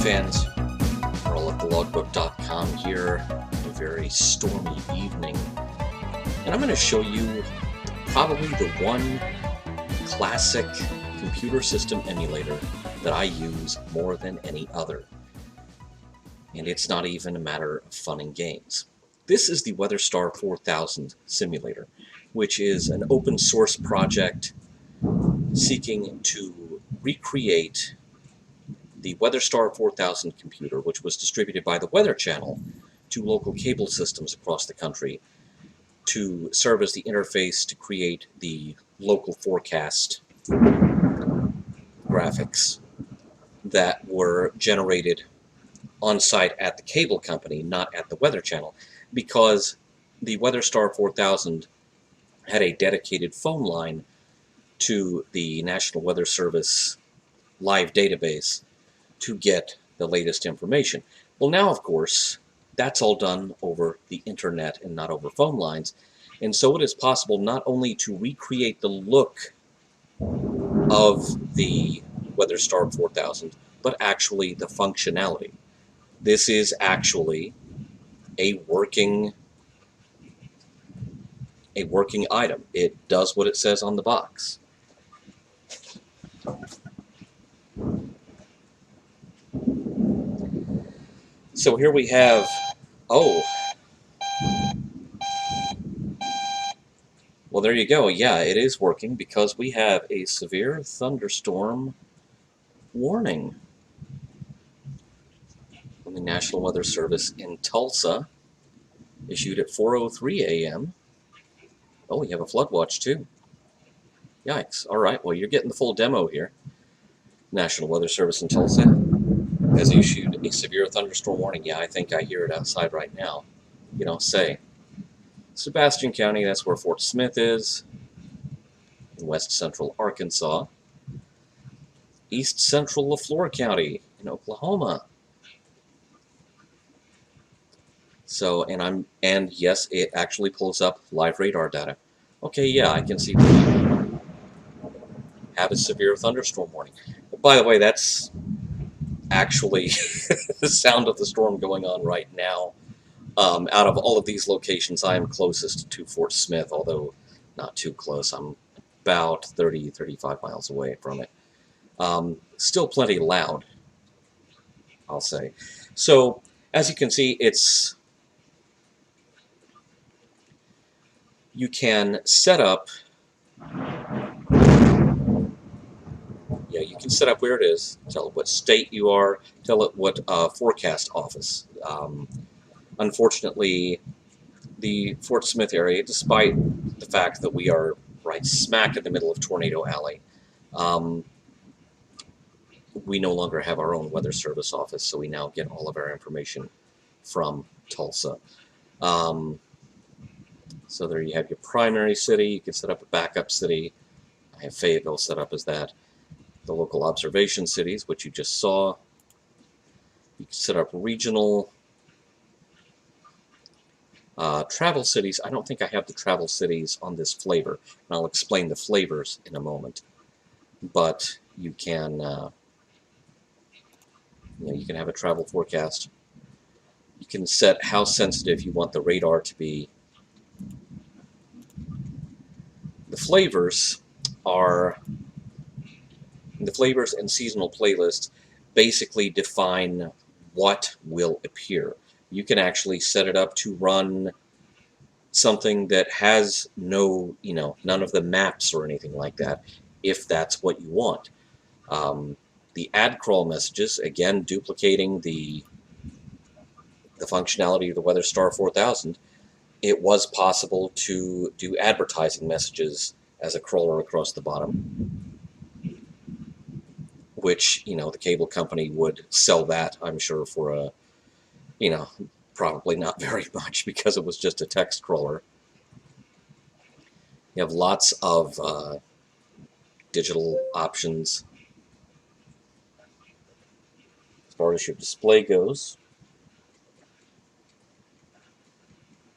fans, Earl at thelogbook.com here, a very stormy evening, and I'm going to show you probably the one classic computer system emulator that I use more than any other, and it's not even a matter of fun and games. This is the WeatherStar 4000 simulator, which is an open source project seeking to recreate the WeatherStar 4000 computer, which was distributed by the Weather Channel to local cable systems across the country to serve as the interface to create the local forecast graphics that were generated on site at the cable company, not at the Weather Channel, because the WeatherStar 4000 had a dedicated phone line to the National Weather Service live database to get the latest information. Well, now, of course, that's all done over the internet and not over phone lines, and so it is possible not only to recreate the look of the WeatherStar 4000, but actually the functionality. This is actually a working item. It does what it says on the box. So here we have, well, there you go. Yeah, it is working because we have a severe thunderstorm warning from the National Weather Service in Tulsa, issued at 4:03 a.m. Oh, we have a flood watch too. Yikes. All right, well, you're getting the full demo here. National Weather Service in Tulsa has issued a severe thunderstorm warning. Yeah, I think I hear it outside right now. You know, say. Sebastian County, that's where Fort Smith is, in west central Arkansas. East central LaFleur County in Oklahoma. So, and yes, it actually pulls up live radar data. Okay, yeah, I can see we have a severe thunderstorm warning. But by the way, that's actually the sound of the storm going on right now. Out of all of these locations, I am closest to Fort Smith, although not too close. I'm about 35 miles away from it. Still plenty loud, I'll say. So, as you can see, you can set up, you can set up where it is, tell it what state you are, tell it what forecast office. Unfortunately, the Fort Smith area, despite the fact that we are right smack in the middle of Tornado Alley, we no longer have our own weather service office, so we now get all of our information from Tulsa. So there you have your primary city. You can set up a backup city. I have Fayetteville set up as that. The local observation cities, which you just saw. You can set up regional travel cities. I don't think I have the travel cities on this flavor, and I'll explain the flavors in a moment. But you can, you can have a travel forecast. You can set how sensitive you want the radar to be. The flavors and seasonal playlists basically define what will appear. You can actually set it up to run something that has none of the maps or anything like that, if that's what you want. The ad crawl messages, again, duplicating the functionality of the WeatherStar 4000, it was possible to do advertising messages as a crawler across the bottom, which, the cable company would sell that, I'm sure, for a, probably not very much because it was just a text crawler. You have lots of digital options as far as your display goes.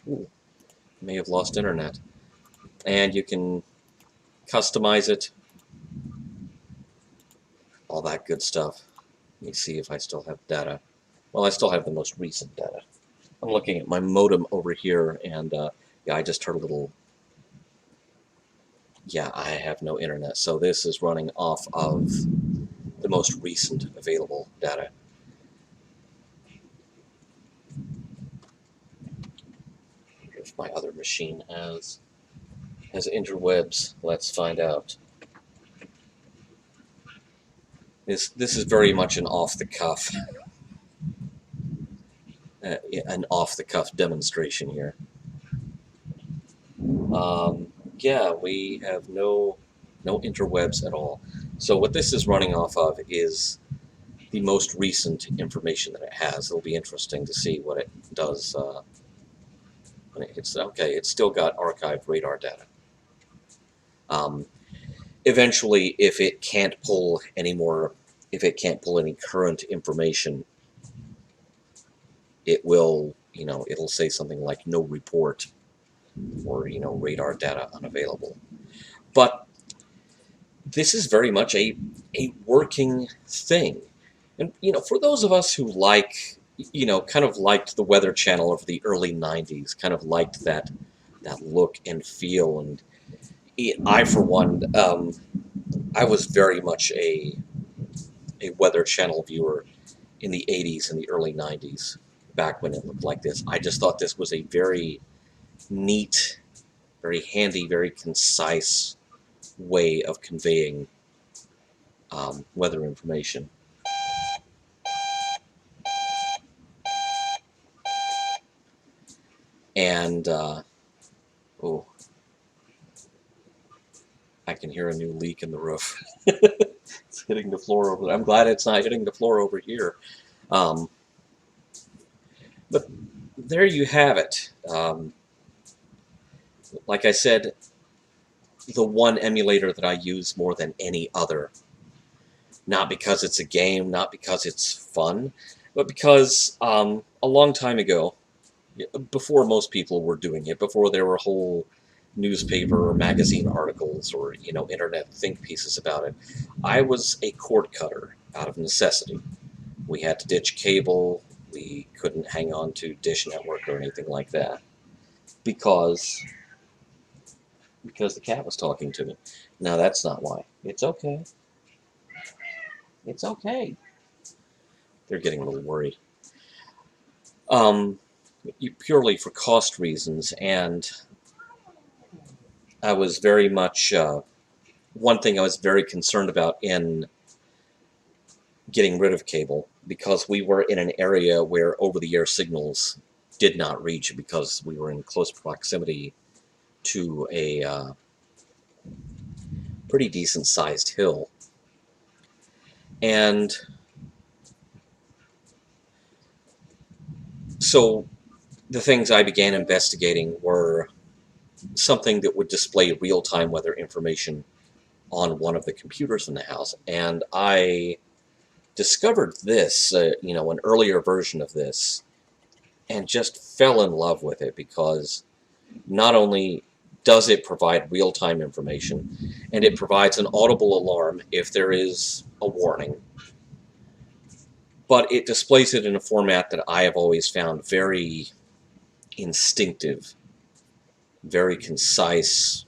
Ooh, may have lost internet. And you can customize it, all that good stuff. Let me see if I still have data. Well, I still have the most recent data. I'm looking at my modem over here, and yeah, I just heard a little. Yeah, I have no internet, so this is running off of the most recent available data. If my other machine has interwebs, let's find out. This is very much an off-the-cuff demonstration here. Yeah, we have no interwebs at all. So what this is running off of is the most recent information that it has. It'll be interesting to see what it does when it hits. Okay, it's still got archived radar data. Eventually, if it can't pull any current information, it will, it'll say something like no report, or radar data unavailable. But this is very much a working thing. And, for those of us who kind of liked the Weather Channel of the early 90s, kind of liked that look and feel, and I, for one, I was very much a Weather Channel viewer in the 80s and the early 90s, back when it looked like this. I just thought this was a very neat, very handy, very concise way of conveying weather information. And, oh, I can hear a new leak in the roof. It's hitting the floor over there. I'm glad it's not hitting the floor over here. But there you have it. Like I said, the one emulator that I use more than any other. Not because it's a game, not because it's fun, but because a long time ago, before most people were doing it, before there were whole newspaper or magazine articles or internet think pieces about it, I was a cord cutter out of necessity. We had to ditch cable. We couldn't hang on to Dish Network or anything like that because the cat was talking to me. Now that's not why. It's okay. It's okay. They're getting a little worried. Purely for cost reasons, and I was very much one thing I was very concerned about in getting rid of cable, because we were in an area where over-the-air signals did not reach, because we were in close proximity to a pretty decent-sized hill. And so the things I began investigating were something that would display real-time weather information on one of the computers in the house. And I discovered this, an earlier version of this, and just fell in love with it, because not only does it provide real-time information, and it provides an audible alarm if there is a warning, but it displays it in a format that I have always found very instinctive, very concise,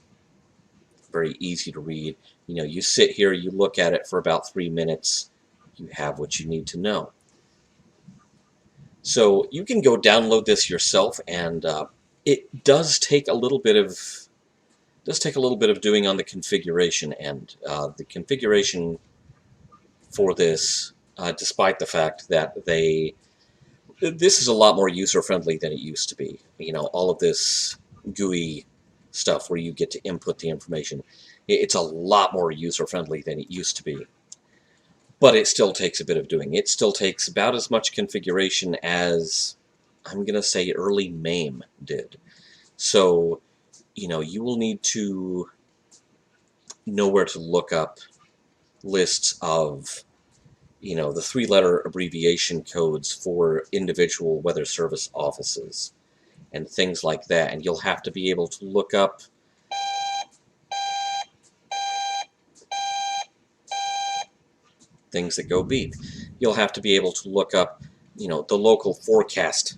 very easy to read. You sit here, you look at it for about 3 minutes, you have what you need to know. So you can go download this yourself, and it does take a little bit of doing on the configuration end. The configuration for this, despite the fact that this is a lot more user-friendly than it used to be. All of this GUI stuff where you get to input the information, it's a lot more user-friendly than it used to be. But it still takes a bit of doing. It still takes about as much configuration as, I'm going to say, early MAME did. So, you will need to know where to look up lists of, the 3-letter abbreviation codes for individual weather service offices and things like that. And you'll have to be able to look up things that go beep. you'll have to be able to look up, the local forecast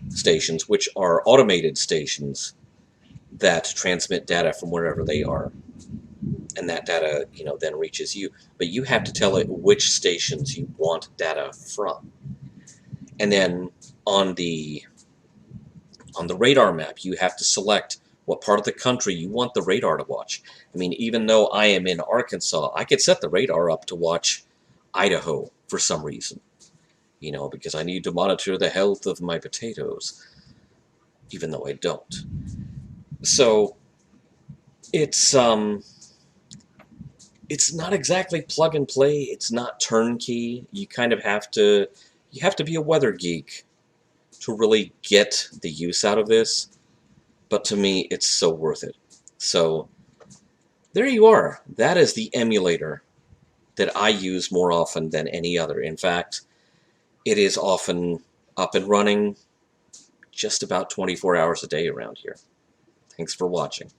stations, which are automated stations that transmit data from wherever they are. And that data, then reaches you. But you have to tell it which stations you want data from. And then on the radar map, you have to select what part of the country you want the radar to watch. I mean, even though I am in Arkansas, I could set the radar up to watch Idaho for some reason, because I need to monitor the health of my potatoes, even though I don't. So it's not exactly plug and play. It's not turnkey. You kind of have to be a weather geek to really get the use out of this. But to me, it's so worth it. So there you are. That is the emulator that I use more often than any other. In fact, it is often up and running just about 24 hours a day around here. Thanks for watching.